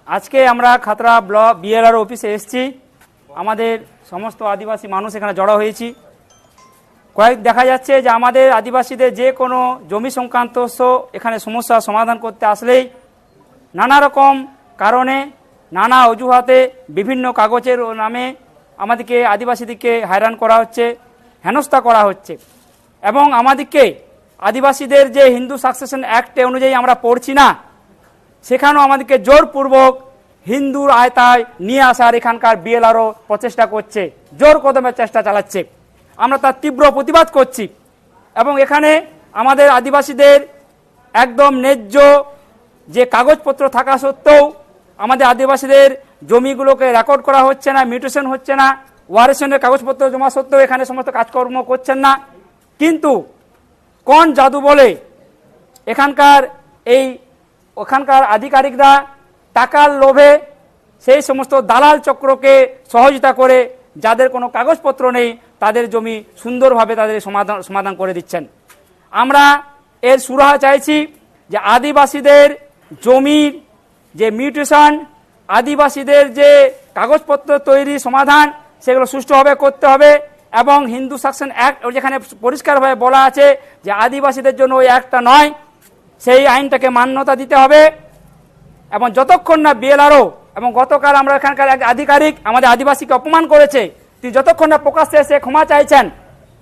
আজকে আমরা Khatra block BLR অফিসে এসেছি। আমাদের সমস্ত আদিবাসী মানুষ এখানে জড়ো হয়েছি। দেখা যাচ্ছে যে আমাদের আদিবাসীদের যে কোনো জমি সংক্রান্ত এখানে সমস্যার সমাধান করতে আসলেই নানা রকম কারণে নানা অজুহাতে বিভিন্ন কাগজের নামে আমাদেরকে আদিবাসীদেরকে হয়রান করা হচ্ছে, হেনস্থা করা হচ্ছে। এবং আমাদেরকে আদিবাসীদের যে হিন্দু সাকসেশন অ্যাক্ট অনুযায়ী আমরা পড়ছি না, সেখানেও আমাদেরকে জোরপূর্বক হিন্দুর আয়তায় নিয়ে আসার এখানকার বিএলআরও প্রচেষ্টা করছে, জোর কদমের চেষ্টা চালাচ্ছে। আমরা তার তীব্র প্রতিবাদ করছি। এবং এখানে আমাদের আদিবাসীদের একদম ন্যায্য যে কাগজপত্র থাকা সত্ত্বেও আমাদের আদিবাসীদের জমিগুলোকে রেকর্ড করা হচ্ছে না, মিউটেশন হচ্ছে না, ওয়ারেশনের কাগজপত্র জমা সত্ত্বেও এখানে সমস্ত কাজকর্ম করছেন না। কিন্তু কোন জাদু বলে ওখানকার আধিকারিকরা টাকার লোভে সেই সমস্ত দালাল চক্রকে সহযোগিতা করে যাদের কোনো কাগজপত্র নেই তাদের জমি সুন্দরভাবে তাদের সমাধান করে দিচ্ছেন। আমরা এর সুরাহা চাইছি যে আদিবাসীদের জমির যে মিউটেশন, আদিবাসীদের যে কাগজপত্র তৈরি সমাধান, সেগুলো সুষ্ঠুভাবে করতে হবে। এবং হিন্দু সাকসেশন অ্যাক্ট যেখানে পরিষ্কারভাবে বলা আছে যে আদিবাসীদের জন্য ওই অ্যাক্টটা নয়, সেই আইনটাকে মান্যতা দিতে হবে। এবং যতক্ষণ না বিএলআরও এবং গতকাল আমরা এখানকার এক আধিকারিক আমাদের আদিবাসীকে অপমান করেছে, তিনি যতক্ষণ না প্রকাশ্যে এসে ক্ষমা চাইছেন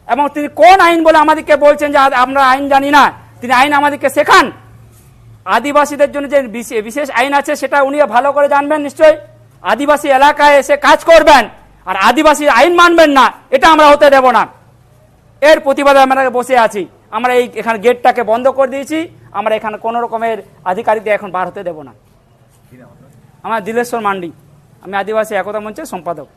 এবং তিনি কোন আইন বলে আমাদেরকে বলছেন যে আমরা আইন জানি না, তিনি আইন আমাদেরকে শেখান। আদিবাসীদের জন্য যে বিশেষ আইন আছে সেটা উনি ভালো করে জানবেন নিশ্চয়ই। আদিবাসী এলাকায় এসে কাজ করবেন আর আদিবাসী আইন মানবেন না, এটা আমরা হতে দেব না। এর প্রতিবাদে আমরা বসে আছি। আমরা এখানে গেটটাকে বন্ধ করে দিয়েছি। আমরা এখানে কোনো রকমের আধিকারিকদের এখন বার হতে দেব না। আমার দিলেশ্বর মান্ডি, আমি আদিবাসী একতা মঞ্চের সম্পাদক।